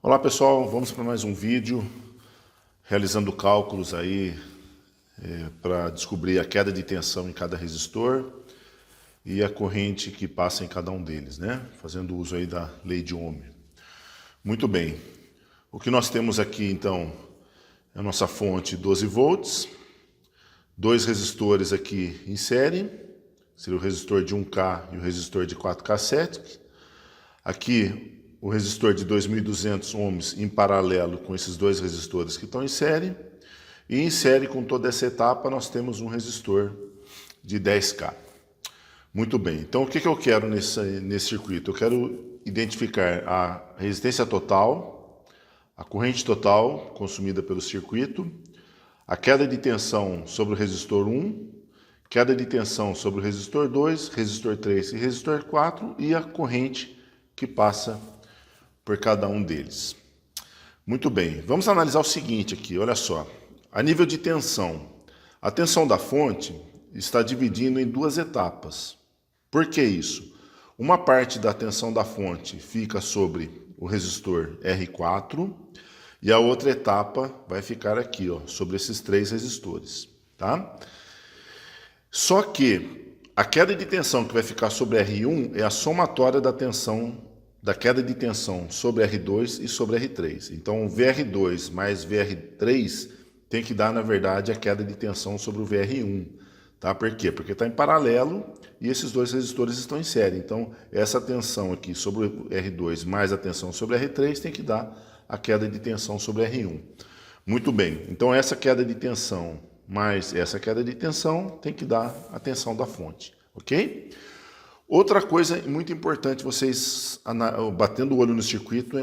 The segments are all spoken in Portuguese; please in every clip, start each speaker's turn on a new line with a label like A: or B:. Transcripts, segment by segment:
A: Olá pessoal, vamos para mais um vídeo realizando cálculos aí para descobrir a queda de tensão em cada resistor e a corrente que passa em cada um deles, né? Fazendo uso aí da lei de Ohm. Muito bem, o que nós temos aqui então é a nossa fonte 12 volts, dois resistores aqui em série, seria o resistor de 1K e o resistor de 4K7. Aqui o resistor de 2.200 ohms em paralelo com esses dois resistores que estão em série. E em série com toda essa etapa nós temos um resistor de 10K. Muito bem, então o que eu quero nesse circuito? Eu quero identificar a resistência total, a corrente total consumida pelo circuito, a queda de tensão sobre o resistor 1, queda de tensão sobre o resistor 2, resistor 3 e resistor 4 e a corrente que passa por cada um deles. Muito bem, vamos analisar o seguinte aqui, olha só. A nível de tensão, a tensão da fonte está dividindo em duas etapas. Por que isso? Uma parte da tensão da fonte fica sobre o resistor R4 e a outra etapa vai ficar aqui, ó, sobre esses três resistores, tá? Só que a queda de tensão que vai ficar sobre R1 é a somatória da queda de tensão sobre R2 e sobre R3. Então, VR2 mais VR3 tem que dar, na verdade, a queda de tensão sobre o VR1. Tá? Por quê? Porque está em paralelo e esses dois resistores estão em série. Então, essa tensão aqui sobre o R2 mais a tensão sobre o R3 tem que dar a queda de tensão sobre o R1. Muito bem. Então, essa queda de tensão mais essa queda de tensão tem que dar a tensão da fonte. Ok? Outra coisa muito importante, vocês batendo o olho no circuito,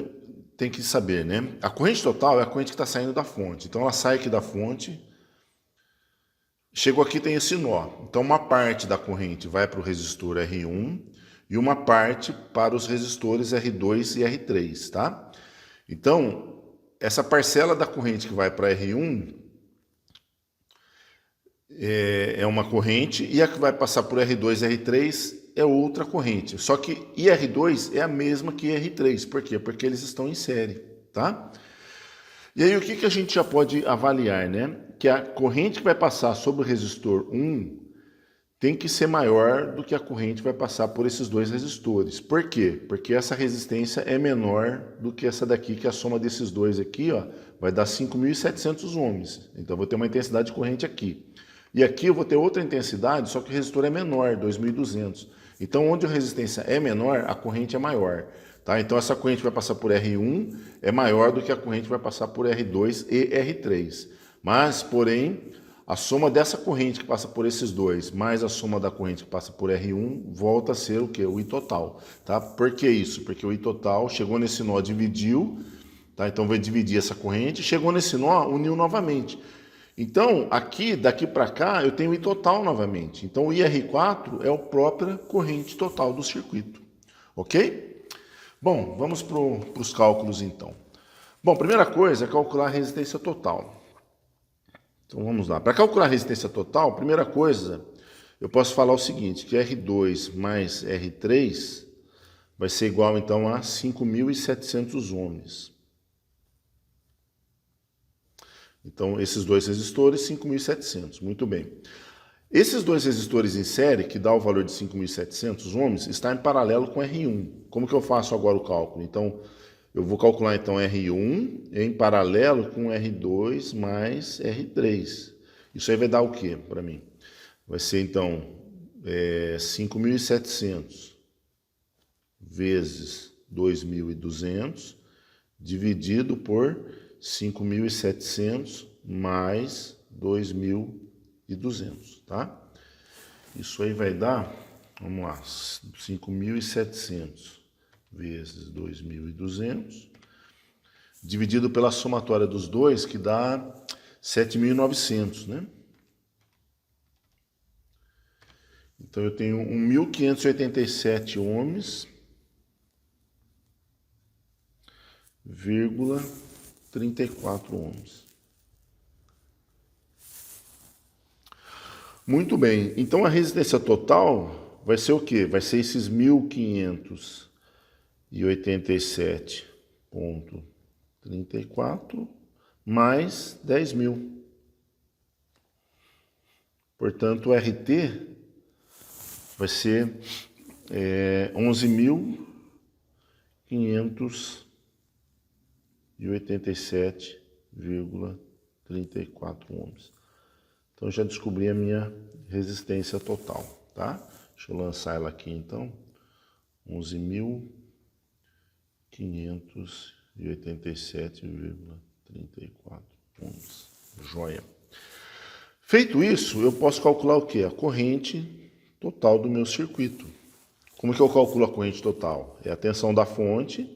A: tem que saber, né? A corrente total é a corrente que está saindo da fonte. Então ela sai aqui da fonte, chegou aqui tem esse nó. Então uma parte da corrente vai para o resistor R1 e uma parte para os resistores R2 e R3, tá? Então essa parcela da corrente que vai para R1 é uma corrente e a que vai passar por R2 e R3 é outra corrente. Só que IR2 é a mesma que IR3. Por quê? Porque eles estão em série, tá? E aí o que a gente já pode avaliar, né? Que a corrente que vai passar sobre o resistor 1 tem que ser maior do que a corrente que vai passar por esses dois resistores. Por quê? Porque essa resistência é menor do que essa daqui, que a soma desses dois aqui, ó, vai dar 5.700 ohms. Então eu vou ter uma intensidade de corrente aqui. E aqui eu vou ter outra intensidade, só que o resistor é menor, 2.200. Então, onde a resistência é menor, a corrente é maior. Tá? Então, essa corrente que vai passar por R1 é maior do que a corrente que vai passar por R2 e R3. Mas, porém, a soma dessa corrente que passa por esses dois, mais a soma da corrente que passa por R1, volta a ser o quê? O I total. Tá? Por que isso? Porque o I total chegou nesse nó, dividiu, tá? Então vai dividir essa corrente, chegou nesse nó, uniu novamente. Então, aqui, daqui para cá, eu tenho o I total novamente. Então, o IR4 é a própria corrente total do circuito. Ok? Bom, vamos para os cálculos então. Bom, primeira coisa é calcular a resistência total. Então, vamos lá. Para calcular a resistência total, primeira coisa, eu posso falar o seguinte, que R2 mais R3 vai ser igual, então, a 5.700 ohms. Então, esses dois resistores, 5.700. Muito bem. Esses dois resistores em série, que dá o valor de 5.700 ohms, está em paralelo com R1. Como que eu faço agora o cálculo? Então, eu vou calcular então R1 em paralelo com R2 mais R3. Isso aí vai dar o quê para mim? Vai ser então 5.700 vezes 2.200 dividido por 5.700 mais 2.200, tá? Isso aí vai dar, vamos lá, 5.700 vezes 2.200, dividido pela somatória dos dois, que dá 7.900, né? Então eu tenho 1.587 ohms, vírgula 34 ohms. Muito bem, então a resistência total vai ser o quê? Vai ser esses 1.587,34 34 mais 10.000. Portanto, o RT vai ser 11.587,34 ohms. Então, já descobri a minha resistência total, tá? Deixa eu lançar ela aqui, então. 11.587,34 ohms. Joia. Feito isso, eu posso calcular o quê? A corrente total do meu circuito. Como que eu calculo a corrente total? É a tensão da fonte,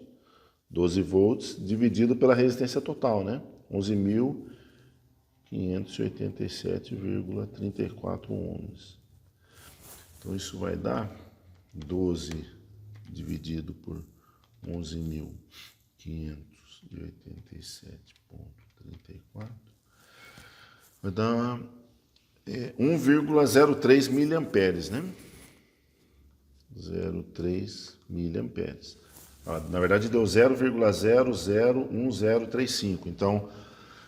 A: 12 volts, dividido pela resistência total, né? 11.587,34 ohms. Então, isso vai dar 12 dividido por 11.587,34. Vai dar 1,03 miliamperes, né? 0,3 miliamperes. Na verdade, deu 0,001035. Então,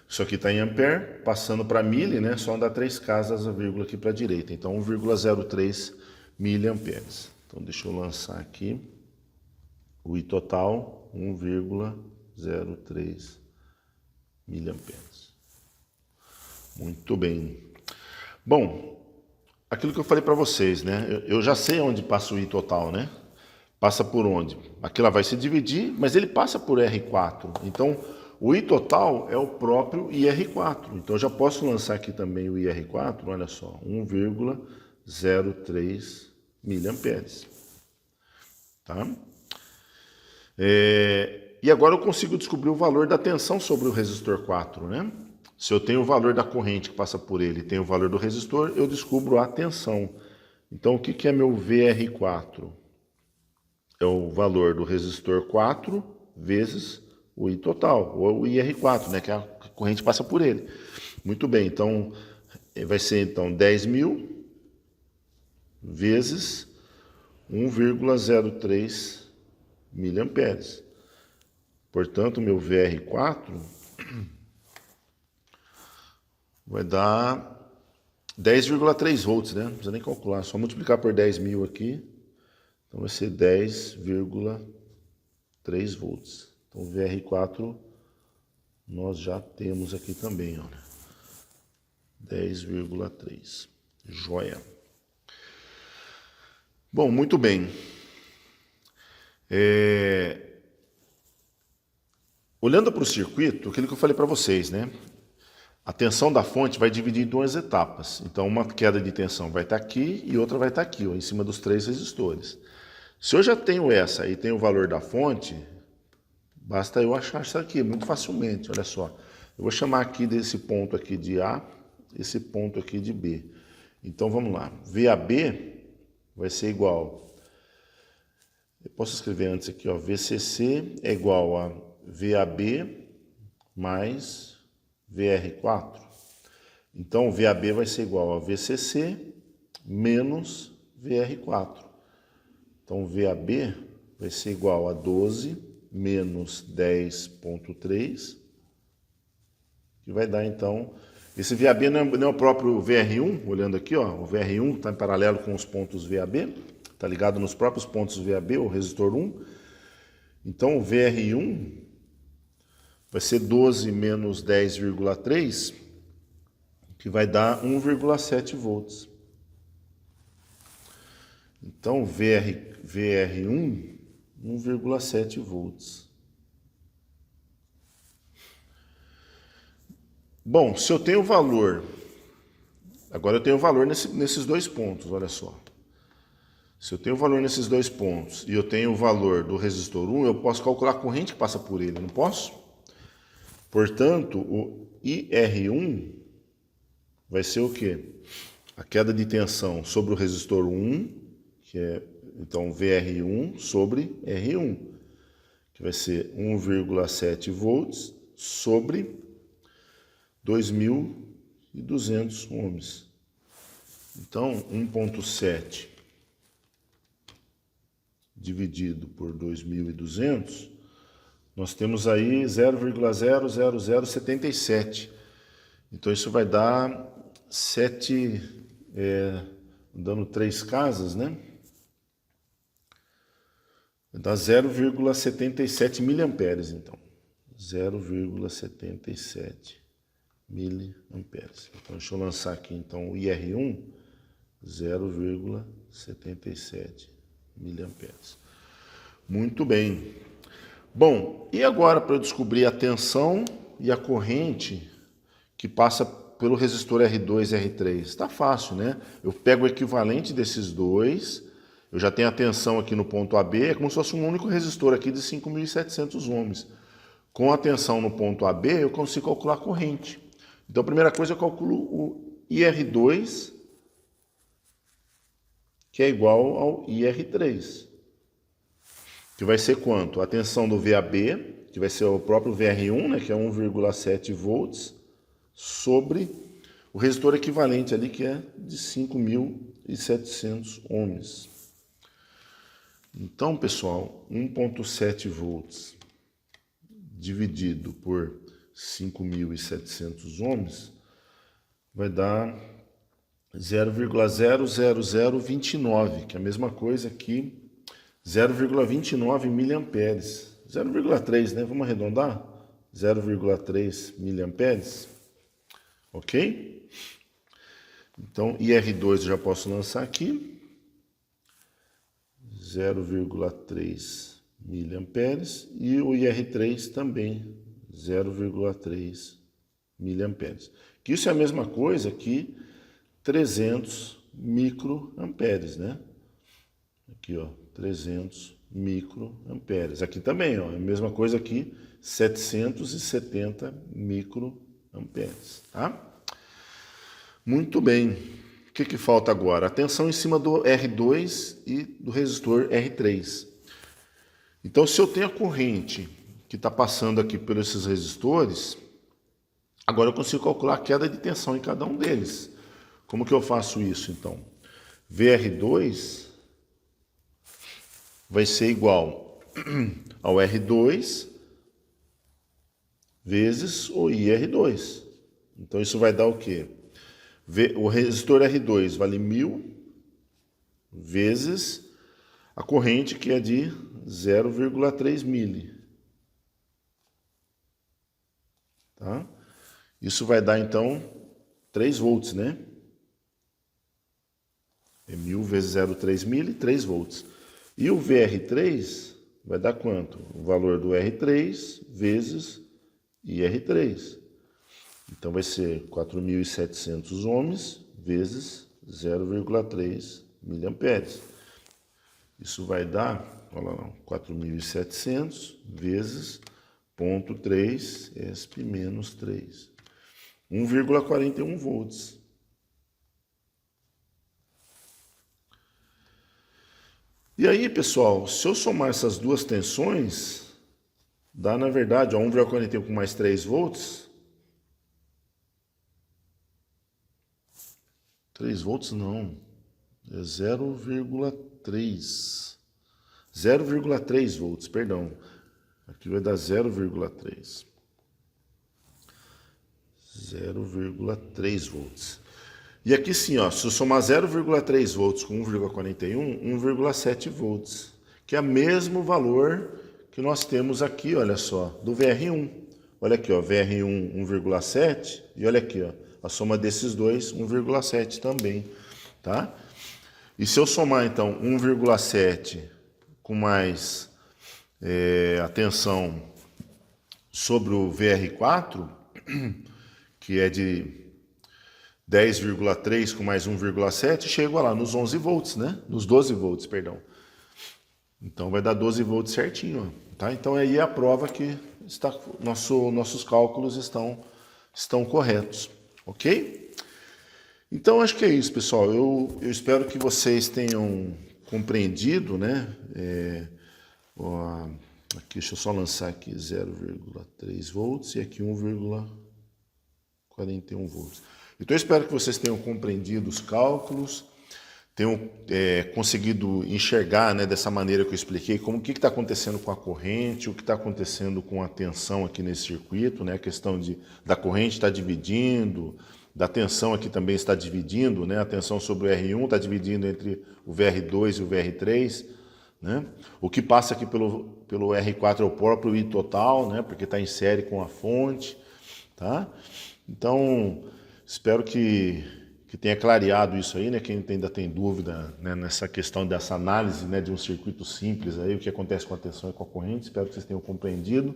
A: isso aqui está em ampere, passando para mili, né? Só andar 3 casas a vírgula aqui para a direita. Então, 1,03 miliamperes. Então, deixa eu lançar aqui. O I total, 1,03 miliamperes. Muito bem. Bom, aquilo que eu falei para vocês, né? Eu já sei onde passa o I total, né? Passa por onde? Aqui ela vai se dividir, mas ele passa por R4. Então, o I total é o próprio IR4. Então, eu já posso lançar aqui também o IR4, olha só, 1,03 miliamperes. Tá? E agora eu consigo descobrir o valor da tensão sobre o resistor 4, né? Se eu tenho o valor da corrente que passa por ele e tenho o valor do resistor, eu descubro a tensão. Então, o que é meu VR4? É o valor do resistor 4 vezes o I total, ou o IR4, né, que a corrente passa por ele. Muito bem, então vai ser então 10.000 vezes 1,03 miliamperes. Portanto, meu VR4 vai dar 10,3 volts, né? Não precisa nem calcular, só multiplicar por 10.000 aqui. Então vai ser 10,3 volts. Então o VR4 nós já temos aqui também, olha. 10,3. Joia. Bom, muito bem. Olhando para o circuito, aquilo que eu falei para vocês, né? A tensão da fonte vai dividir em 2 etapas. Então, uma queda de tensão vai estar aqui e outra vai estar aqui, ó, em cima dos 3 resistores. Se eu já tenho essa e tenho o valor da fonte, basta eu achar isso aqui muito facilmente, olha só. Eu vou chamar aqui desse ponto aqui de A, esse ponto aqui de B. Então, vamos lá. VAB vai ser igual... Eu posso escrever antes aqui, ó, VCC é igual a VAB mais VR4. Então, o VAB vai ser igual a VCC menos VR4. Então, o VAB vai ser igual a 12 menos 10,3, que vai dar, então... Esse VAB não é o próprio VR1, olhando aqui, ó, o VR1 está em paralelo com os pontos VAB, está ligado nos próprios pontos VAB, o resistor 1. Então, o VR1 vai ser 12 menos 10,3, que vai dar 1,7 volts. Então, VR1, 1,7 volts. Bom, se eu tenho o valor... Agora eu tenho o valor nesses 2 pontos, olha só. Se eu tenho o valor nesses 2 pontos e eu tenho o valor do resistor 1, eu posso calcular a corrente que passa por ele, não posso? Portanto, o IR1 vai ser o quê? A queda de tensão sobre o resistor 1, que é, então, VR1 sobre R1, que vai ser 1,7 volts sobre 2.200 ohms. Então, 1,7 dividido por 2.200, nós temos aí 0,00077. Então isso vai dar 7, dando 3 casas, né? Vai dar 0,77 miliamperes, então. 0,77 miliamperes. Então deixa eu lançar aqui então o IR1, 0,77 miliamperes. Muito bem. Bom, e agora para eu descobrir a tensão e a corrente que passa pelo resistor R2 e R3? Está fácil, né? Eu pego o equivalente desses dois, eu já tenho a tensão aqui no ponto AB, é como se fosse um único resistor aqui de 5.700 ohms. Com a tensão no ponto AB, eu consigo calcular a corrente. Então, a primeira coisa, eu calculo o IR2, que é igual ao IR3. Que vai ser quanto? A tensão do VAB, que vai ser o próprio VR1, né, que é 1,7 volts, sobre o resistor equivalente ali, que é de 5.700 ohms. Então, pessoal, 1,7 volts dividido por 5.700 ohms vai dar 0,00029, que é a mesma coisa que 0,29 miliamperes. 0,3, né? Vamos arredondar? 0,3 miliamperes. Ok? Então, IR2 eu já posso lançar aqui. 0,3 miliamperes. E o IR3 também, 0,3 miliamperes. Que isso é a mesma coisa que 300 microamperes, né? Aqui, ó, 300 microamperes. Aqui também, ó, é a mesma coisa aqui, 770 microamperes, tá? Muito bem. O que falta agora? A tensão em cima do R2 e do resistor R3. Então, se eu tenho a corrente que está passando aqui por esses resistores, agora eu consigo calcular a queda de tensão em cada um deles. Como que eu faço isso, então? VR2 vai ser igual ao R2 vezes o IR2. Então, isso vai dar o quê? O resistor R2 vale 1.000 vezes a corrente, que é de 0,3 mili. Tá? Isso vai dar, então, 3 volts, né? É 1.000 vezes 0,3 mili, 3 volts. E o VR3 vai dar quanto? O valor do R3 vezes IR3. Então vai ser 4.700 ohms vezes 0,3 miliamperes. Isso vai dar, olha lá, 4.700 vezes 0,3 ESP menos 3. 1,41 volts. E aí, pessoal, se eu somar essas duas tensões, dá, na verdade, 1,41 com mais 3 volts. 3 volts não, é 0,3. 0,3 volts, perdão. Aqui vai dar 0,3. 0,3 volts. E aqui sim, ó, se eu somar 0,3 volts com 1,41, 1,7 volts, que é o mesmo valor que nós temos aqui, olha só, do VR1. Olha aqui, ó, VR1 1,7 e olha aqui, ó, a soma desses dois 1,7 também, tá? E se eu somar então 1,7 com mais a tensão sobre o VR4, que é de 10,3 com mais 1,7, chego lá nos 11 volts, né? Nos 12 volts, perdão. Então vai dar 12 volts certinho, ó, tá? Então aí é a prova que nossos cálculos estão corretos, ok? Então acho que é isso, pessoal. Eu espero que vocês tenham compreendido, né? Aqui, deixa eu só lançar aqui 0,3 volts e aqui 1,41 volts. Então eu espero que vocês tenham compreendido os cálculos, tenham conseguido enxergar, né, dessa maneira que eu expliquei, como o que está acontecendo com a corrente, o que está acontecendo com a tensão aqui nesse circuito, né, a questão da corrente está dividindo, da tensão aqui também está dividindo, né, a tensão sobre o R1 está dividindo entre o VR2 e o VR3, né, o que passa aqui pelo R4 é o próprio I total, né, porque está em série com a fonte, tá? Então, espero que tenha clareado isso aí, né? Quem ainda tem dúvida, né, nessa questão dessa análise, né, de um circuito simples aí, o que acontece com a tensão e com a corrente, espero que vocês tenham compreendido.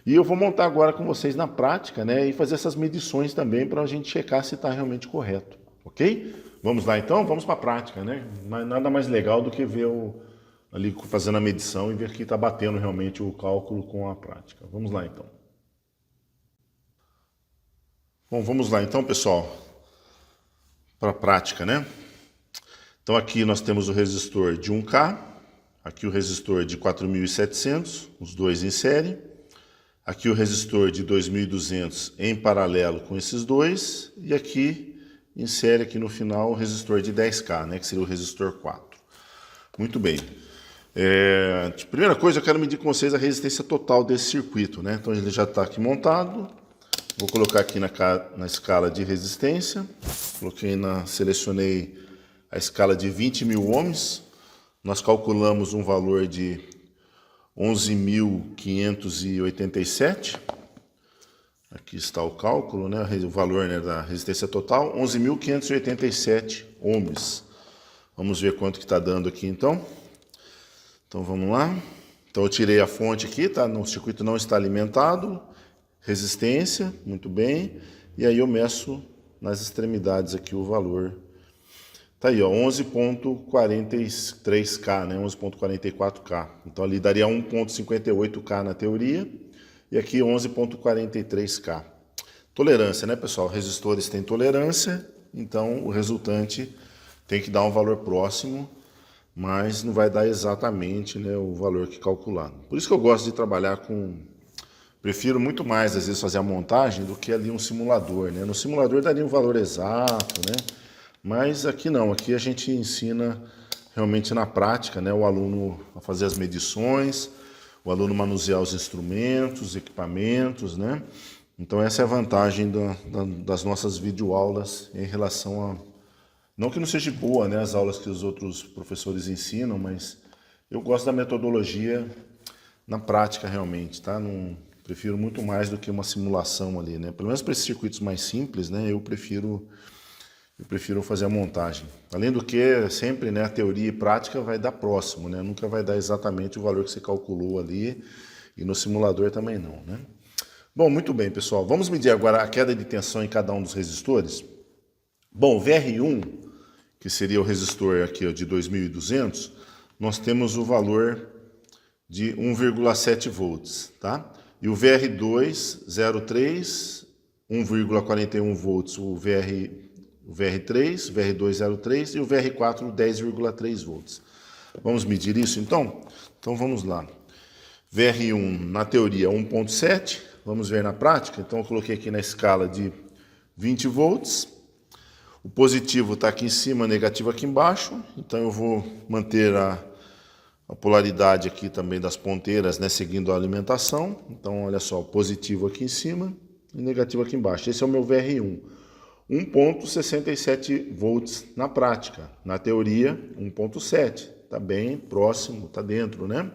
A: E eu vou montar agora com vocês na prática, né, e fazer essas medições também para a gente checar se está realmente correto, ok? Vamos lá então? Vamos para a prática, né? Mas nada mais legal do que ver ali fazendo a medição e ver que está batendo realmente o cálculo com a prática. Vamos lá então. Bom, vamos lá então, pessoal, para a prática, né? Então aqui nós temos o resistor de 1K, aqui o resistor de 4.700, os dois em série, aqui o resistor de 2.200 em paralelo com esses dois, e aqui em série, aqui no final, o resistor de 10K, né, que seria o resistor 4. Muito bem. Primeira coisa, eu quero medir com vocês a resistência total desse circuito, né? Então ele já está aqui montado. Vou colocar aqui na escala de resistência. Selecionei a escala de 20.000 ohms. Nós calculamos um valor de 11.587. Aqui está o cálculo, né? O valor, né, da resistência total, 11.587 ohms. Vamos ver quanto que está dando aqui então. Então vamos lá. Então eu tirei a fonte aqui, tá? O circuito não está alimentado. Resistência, muito bem. E aí eu meço nas extremidades aqui o valor. Tá aí, ó, 11.43K, né? 11.44K. Então ali daria 1.58K na teoria. E aqui 11.43K. Tolerância, né, pessoal? Resistores têm tolerância, então o resultante tem que dar um valor próximo, mas não vai dar exatamente, né, o valor que calculado. Por isso que eu gosto de trabalhar com... Prefiro muito mais, às vezes, fazer a montagem do que ali um simulador, né? No simulador daria um valor exato, né? Mas aqui não, aqui a gente ensina realmente na prática, né, o aluno a fazer as medições, o aluno manusear os instrumentos, equipamentos, né? Então essa é a vantagem das nossas videoaulas em relação a... Não que não seja boa, né, as aulas que os outros professores ensinam, mas eu gosto da metodologia na prática realmente, tá? Prefiro muito mais do que uma simulação ali, né? Pelo menos para esses circuitos mais simples, né, eu prefiro fazer a montagem. Além do que, sempre, né, a teoria e prática vai dar próximo, né? Nunca vai dar exatamente o valor que você calculou ali, e no simulador também não, né? Bom, muito bem, pessoal. Vamos medir agora a queda de tensão em cada um dos resistores? Bom, o VR1, que seria o resistor aqui, ó, de 2.200, nós temos o valor de 1,7 volts, tá? E o VR2, 0,3, 1,41 volts, o VR3, VR2, 0,3 e o VR4, 10,3 volts. Vamos medir isso então? Então vamos lá. VR1, na teoria, 1,7. Vamos ver na prática. Então eu coloquei aqui na escala de 20 volts. O positivo está aqui em cima, o negativo aqui embaixo. Então eu vou manter a polaridade aqui também das ponteiras, né, seguindo a alimentação. Então olha só, positivo aqui em cima e negativo aqui embaixo. Esse é o meu VR1. 1,67 volts na prática. Na teoria, 1,7. Está bem próximo, está dentro, né?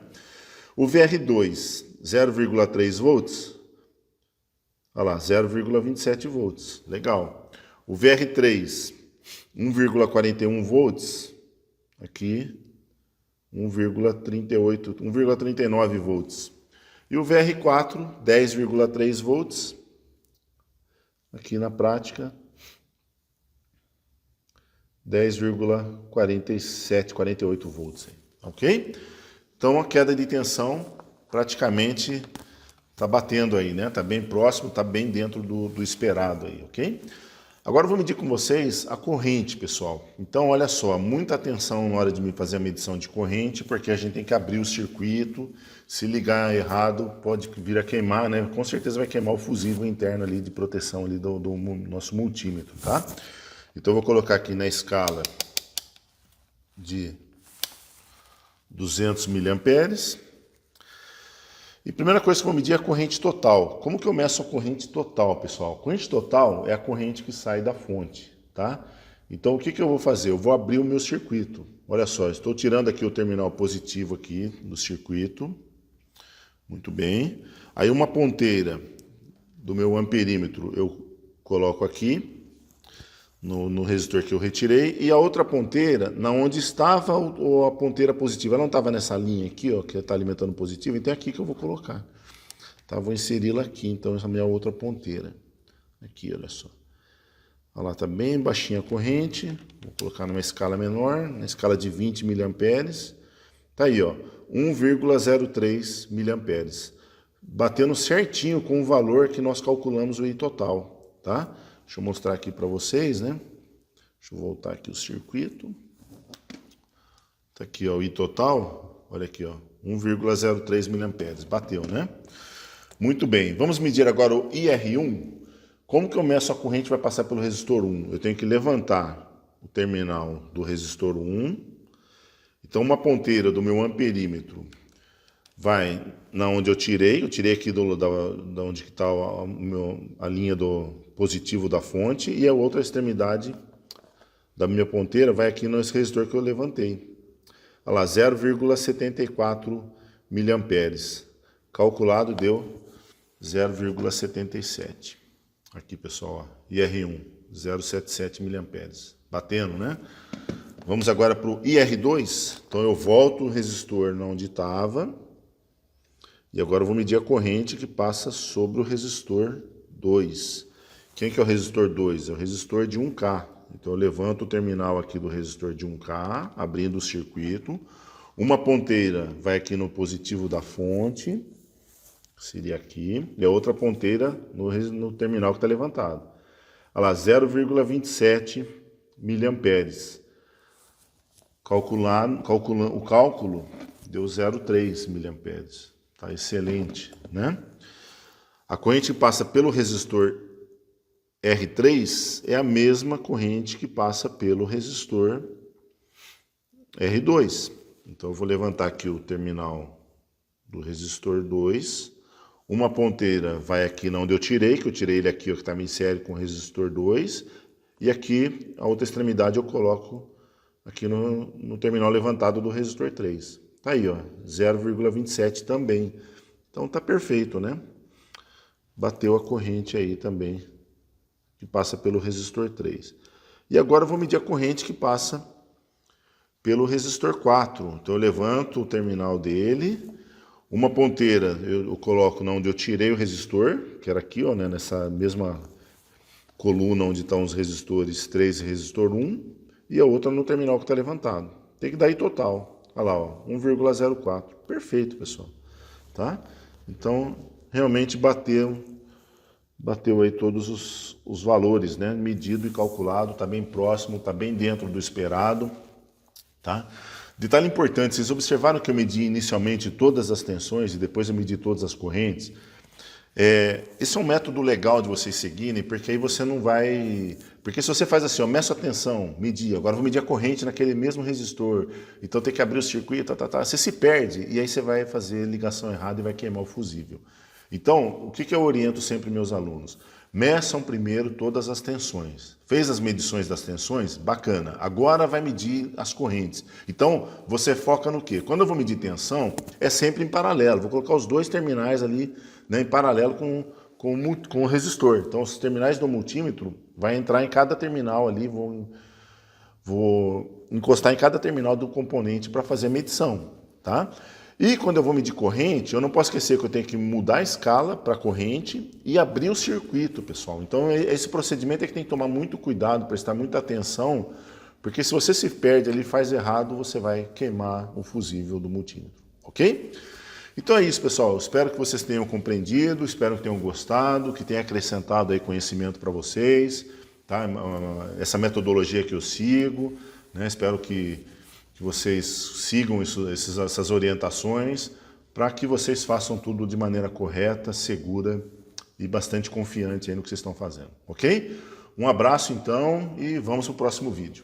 A: O VR2, 0,3 volts. Olha lá, 0,27 volts. Legal. O VR3, 1,41 volts. Aqui, 1,38, 1,39 volts. E o VR4, 10,3 volts. Aqui na prática, 10,47, 48 volts. Ok? Então a queda de tensão praticamente está batendo aí, né? Está bem próximo, está bem dentro do esperado aí, ok? Agora eu vou medir com vocês a corrente, pessoal. Então olha só, muita atenção na hora de me fazer a medição de corrente, porque a gente tem que abrir o circuito. Se ligar errado, pode vir a queimar, né? Com certeza vai queimar o fusível interno ali de proteção ali do nosso multímetro, tá? Então eu vou colocar aqui na escala de 200 miliamperes. E a primeira coisa que eu vou medir é a corrente total. Como que eu meço a corrente total, pessoal? A corrente total é a corrente que sai da fonte, tá? Então, o que que eu vou fazer? Eu vou abrir o meu circuito. Olha só, estou tirando aqui o terminal positivo aqui do circuito. Muito bem. Aí uma ponteira do meu amperímetro eu coloco aqui no resistor que eu retirei, e a outra ponteira, na onde estava a ponteira positiva, ela não estava nessa linha aqui, ó, que está alimentando positivo, então é aqui que eu vou colocar. Tá? Vou inseri-la aqui, então, essa minha outra ponteira. Aqui, olha só. Olha lá, está bem baixinha a corrente, vou colocar numa escala menor, na escala de 20 miliamperes. Tá aí, ó, 1,03 miliamperes. Batendo certinho com o valor que nós calculamos o I total, tá? Deixa eu mostrar aqui para vocês, né? Deixa eu voltar aqui o circuito. Tá aqui, ó, o I total. Olha aqui, ó, 1,03 miliamperes. Bateu, né? Muito bem. Vamos medir agora o IR1. Como que eu meço a corrente que vai passar pelo resistor 1? Eu tenho que levantar o terminal do resistor 1. Então, uma ponteira do meu amperímetro vai na onde eu tirei aqui da onde está a linha do positivo da fonte, e a outra extremidade da minha ponteira vai aqui nesse resistor que eu levantei. Olha lá, 0,74 miliamperes. Calculado deu 0,77. Aqui, pessoal, ó, IR1, 0,77 miliamperes. Batendo, né? Vamos agora para o IR2. Então eu volto o resistor onde estava. E agora eu vou medir a corrente que passa sobre o resistor 2. Quem que é o resistor 2? É o resistor de 1K. Então eu levanto o terminal aqui do resistor de 1K, abrindo o circuito. Uma ponteira vai aqui no positivo da fonte, seria aqui. E a outra ponteira no terminal que está levantado. Olha lá, 0,27 miliamperes. O cálculo deu 0,3 miliamperes. Tá excelente, né? A corrente que passa pelo resistor R3 é a mesma corrente que passa pelo resistor R2. Então eu vou levantar aqui o terminal do resistor 2. Uma ponteira vai aqui onde eu tirei, que eu tirei ele aqui, ó, que está em série com o resistor 2. E aqui, a outra extremidade eu coloco aqui no terminal levantado do resistor 3. Tá aí, ó, 0,27 também. Então tá perfeito, né? Bateu a corrente aí também, que passa pelo resistor 3. E agora eu vou medir a corrente que passa pelo resistor 4. Então eu levanto o terminal dele, uma ponteira eu coloco onde eu tirei o resistor, que era aqui, ó, né, nessa mesma coluna onde estão os resistores 3 e resistor 1, e a outra no terminal que está levantado. Tem que dar aí total. Olha lá, ó, 1,04. Perfeito, pessoal. Tá? Então, realmente bateu aí todos os valores, né? Medido e calculado, está bem próximo, está bem dentro do esperado. Tá? Detalhe importante, vocês observaram que eu medi inicialmente todas as tensões e depois eu medi todas as correntes? Esse é um método legal de vocês seguirem, porque aí você não vai... Porque se você faz assim, ó, meço a tensão, medir, agora vou medir a corrente naquele mesmo resistor, então tem que abrir o circuito, você se perde, e aí você vai fazer ligação errada e vai queimar o fusível. Então, o que eu oriento sempre meus alunos? Meçam primeiro todas as tensões. Fez as medições das tensões? Bacana. Agora vai medir as correntes. Então, você foca no quê? Quando eu vou medir tensão, é sempre em paralelo. Vou colocar os dois terminais ali, né, em paralelo com o resistor. Então, os terminais do multímetro vai entrar em cada terminal ali, vou encostar em cada terminal do componente para fazer a medição, tá? E quando eu vou medir corrente, eu não posso esquecer que eu tenho que mudar a escala para corrente e abrir o circuito, pessoal. Então, esse procedimento é que tem que tomar muito cuidado, prestar muita atenção, porque se você se perde ali, faz errado, você vai queimar o fusível do multímetro, ok? Então é isso, pessoal. Espero que vocês tenham compreendido, espero que tenham gostado, que tenha acrescentado aí conhecimento para vocês, tá? Essa metodologia que eu sigo, né? Espero que vocês sigam essas orientações para que vocês façam tudo de maneira correta, segura e bastante confiante aí no que vocês estão fazendo, ok? Um abraço então e vamos para o próximo vídeo.